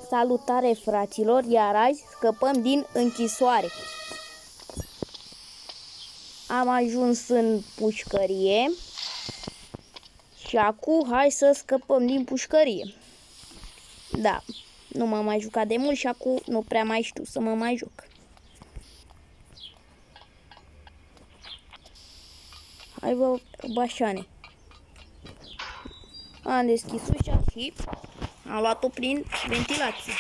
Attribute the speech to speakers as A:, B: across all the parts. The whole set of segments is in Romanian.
A: Salutare, fraților, iar azi scăpăm din închisoare. Am ajuns în pușcărie și acum hai să scăpăm din pușcărie. Da, nu m-am mai jucat de mult și acum nu prea mai știu să mă mai joc. Hai vă, bașane. Am deschis ușa și am luat-o prin ventilație.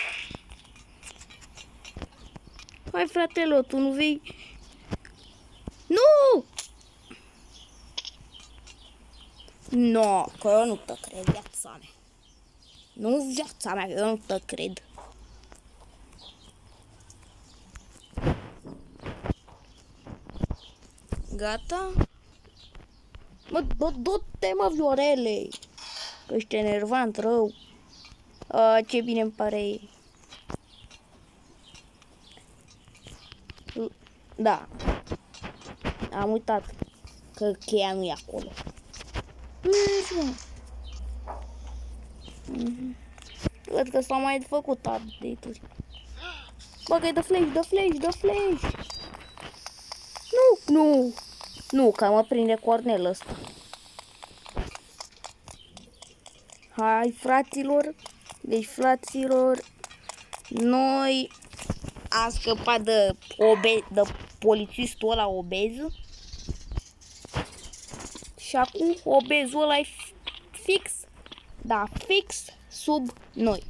A: Hai, fratele, tu nu vei... Nu! No, că eu nu te cred, viața mea. Nu viața mea, că eu nu te cred. Gata? Mă, du-te, mă, Viorele! Că ești enervant rău. Ce bine îmi pare. Da. Am uitat că cheia nu e acolo. Văd că s-au mai făcut update-uri. Bă, că e de flash. Nu, că mă prinde Cornel ăsta. Hai, fraților. Deci, fraților, noi am scăpat de polițistul ăla obez. Și acum obezul ăla e fix, da, fix sub noi.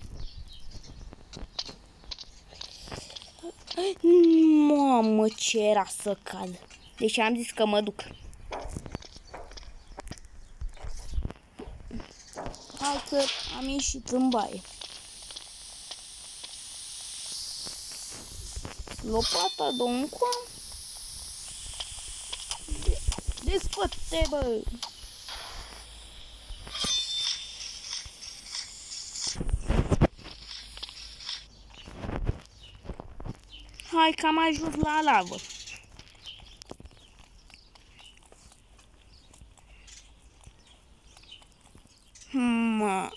A: Mamă, ce era să cad. Deci am zis că mă duc. Hai că am ieșit în baie. Lopata, domnul Coam. Desfă-te, bă! Hai că am ajuns la lavă. Mă,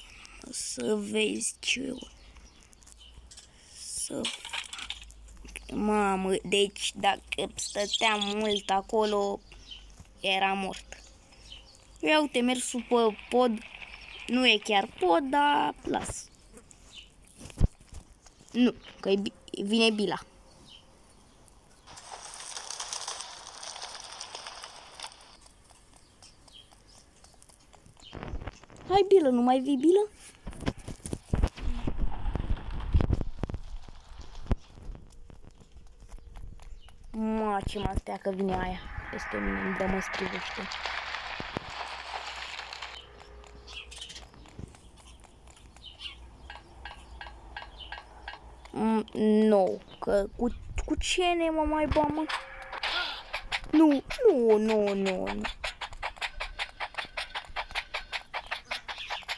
A: să vezi ce... Mamă, deci dacă stăteam mult acolo, era mort. Ia uite, mers pe pod. Nu e chiar pod, dar las. Nu, că vine Bila. Hai, Bila, nu mai vii, Bila? Mă, ce mă stea că vine aia peste mine, îmi dă mă strivește. Nu, că cu ce ne mă mai bă, mă? Nu.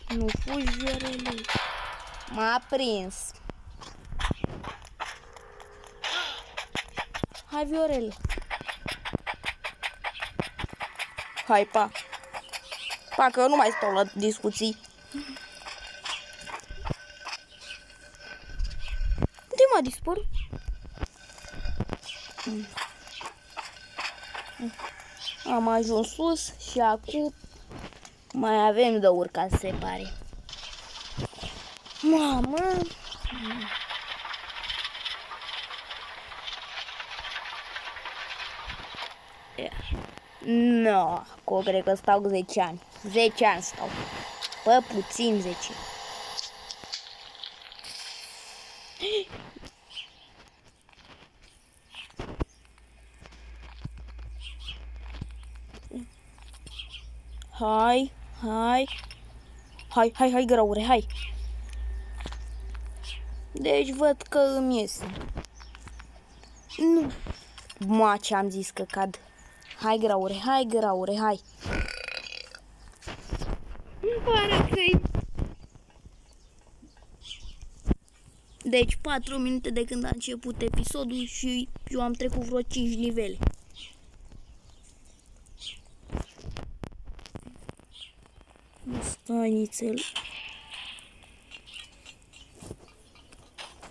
A: Nu fugi, Viorele. M-a prins. Hai, Viorele. Hai, pa. Pa, că eu nu mai stau la discuții. Unde m-a dispărut? Am ajuns sus și acum mai avem de urcat, se pare. Mamă! No, că cred că stau 10 ani. 10 ani stau. Bă, puțin 10. Hai, graure, hai. Deci văd că îmi iese. Nu. Ma, ce am zis că cad. Hai, graure, hai. Îmi pare că-i... Deci 4 minute de când a început episodul și eu am trecut vreo 5 nivele. Stai nițel.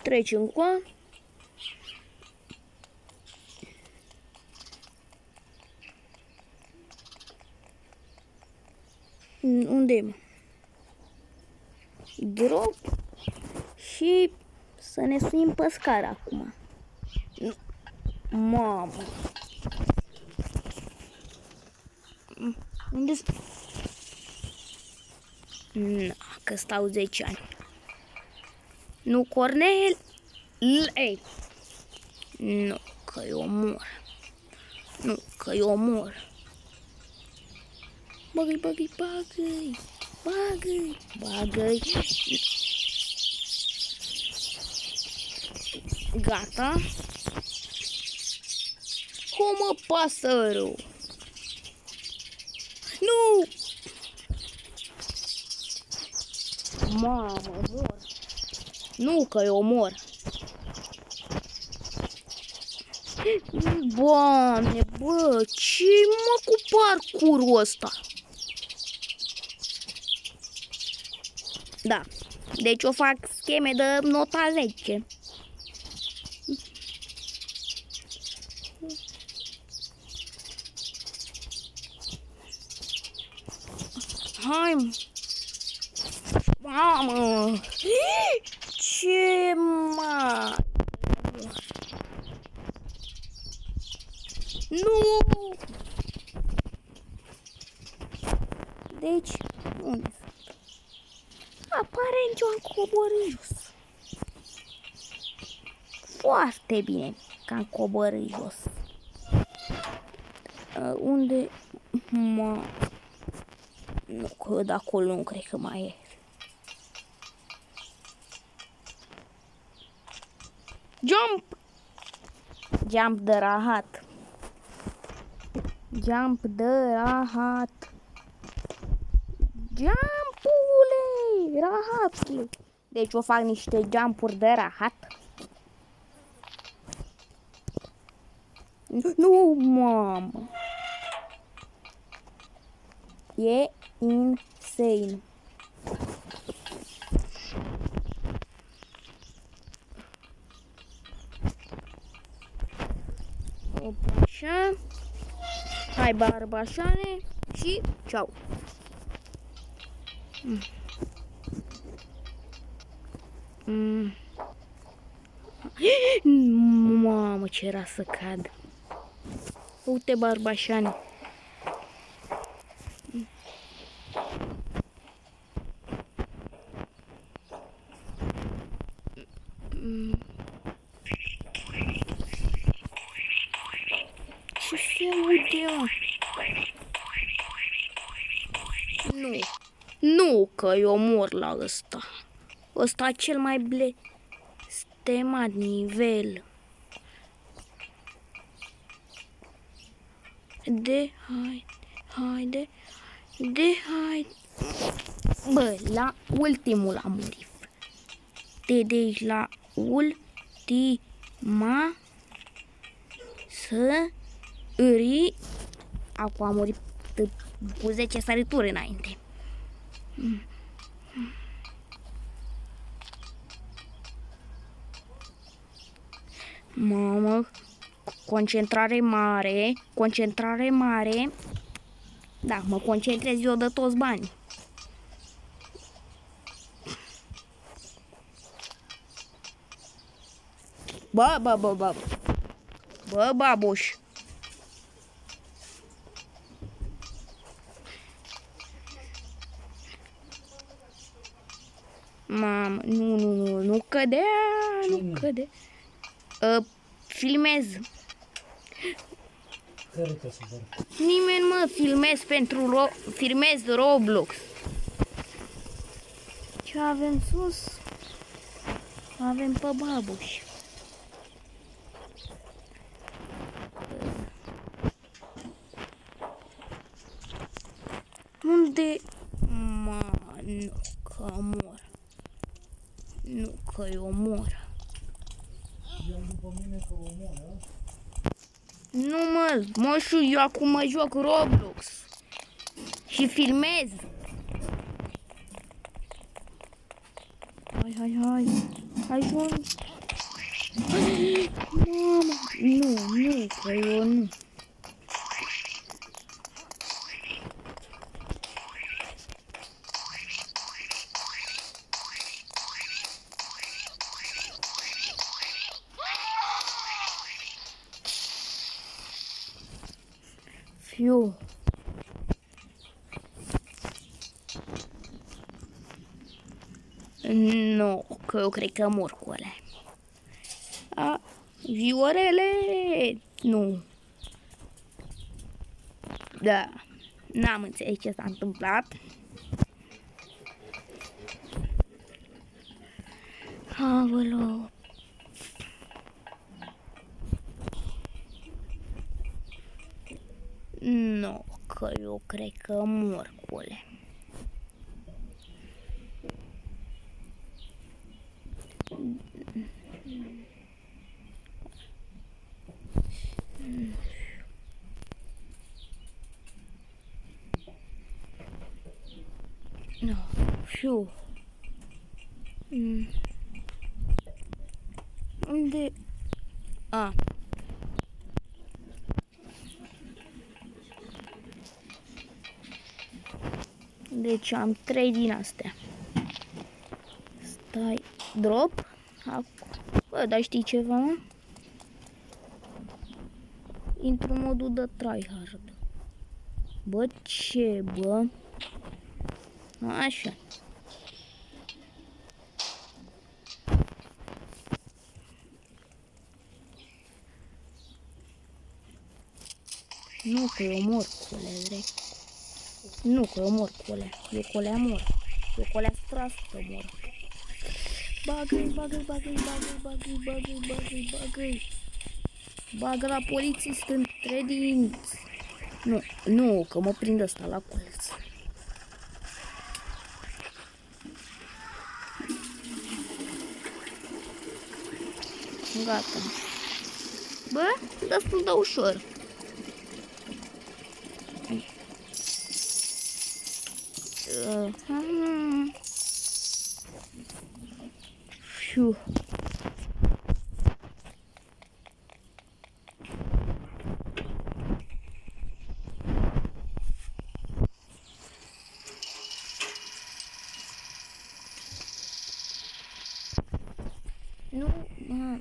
A: Treci încoa. Unde e, mă? Drop. Și să ne suim pe scară acum. Mamă. Unde-s? Na, că stau 10 ani. Nu, Cornel. Ei. Nu, că-i omor. Nu, că-i omor. Bagă-i, bagă-i, bagă-i. Bagă-i, bagă-i. Gata. Cum pasărul? Nu! Mamă, mor. Nu, că eu mor. Doamne, bă, ce mă cu parcurul ăsta? Da, deci o fac scheme de nota 10. Hai, mamă, ce mai? Nu! Deci, unde sunt? Aparent eu am coborât jos. Foarte bine că am coborât jos. Unde? Nu, că de acolo nu cred că mai e. Jump! Jump de rahat. Jump de rahat. Jumpule! Rahatule! Deci o fac niște jumpuri de rahat. Nu, mamă! E insane. Așa. Hai, barbașane și ceau. Mamă, ce era să cad. Uite, barbașane. Ce se aude? Nu. Nu că eu mor la ăsta. Ăsta cel mai blestemat nivel. Haide. Bă, la ultimul am murit. Deci la ultima sări. Acum am murit cu 10 sărituri înainte. Mamă, concentrare mare. Da, mă concentrez eu de toți banii. Bă, babuș. Mamă, nu cădea, nu cădea. Filmez. Nimeni, mă, filmez Roblox. Ce avem sus? Avem pe babuș. Unde? Nu că mor. Nu că eu mor. Nu, mă, moșu, eu acum mă joc Roblox și filmez. Hai, John. Mamă, nu, că eu nu. Fiu. Nu, că eu cred că mor cu alea. A, viorele, nu. Da, n-am înțeles ce s-a întâmplat. Aoleu. Nu, că eu cred că mor cu alea. Nu, fiu. Unde? A. Deci am 3 din astea. Stai, drop. Bă, dar știi ceva, mă? Intru în modul de tryhard. Bă, ce, bă? Așa. Nu, că eu mor cu alea, drept. Nu, că eu mor cu alea. Eu cu alea mor. Eu cu alea 100% mor. Bagă-i. Bagă la polițist între dinți. Nu, că mă prind ăsta la colț. Gata. Bă, destul de ușor. Fiu. Nu, mă.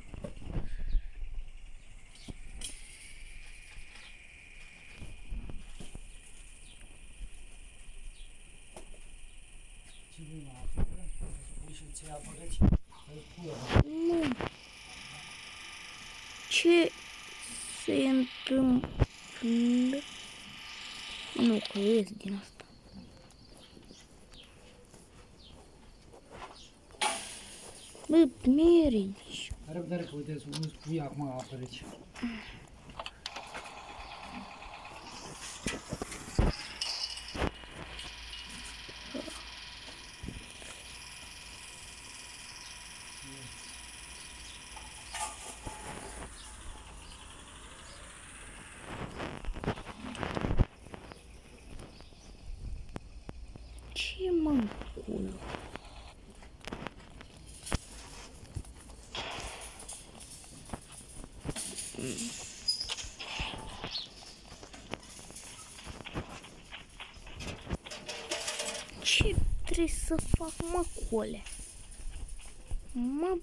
A: Nu. Ce se întâmplă? Nu, că ies din asta. Bă, mergi.
B: Răbdare că uite, nu spui acum apă rece.
A: Ce mă culo? Ce trebuie să fac, mă, cole? Mă,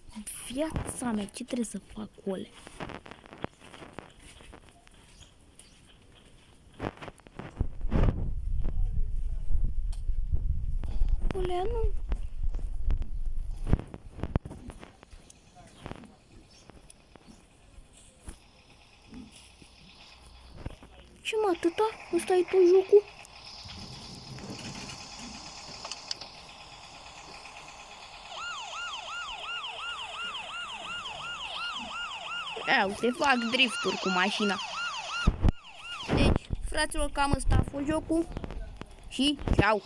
A: viața mea, ce trebuie să fac, cole? Colea, nu. Ce, mă, atâta? Ăsta e tot jocul? Uite, fac drifturi cu mașina. Deci, fraților, cam ăsta a fost jocul. Și ceau!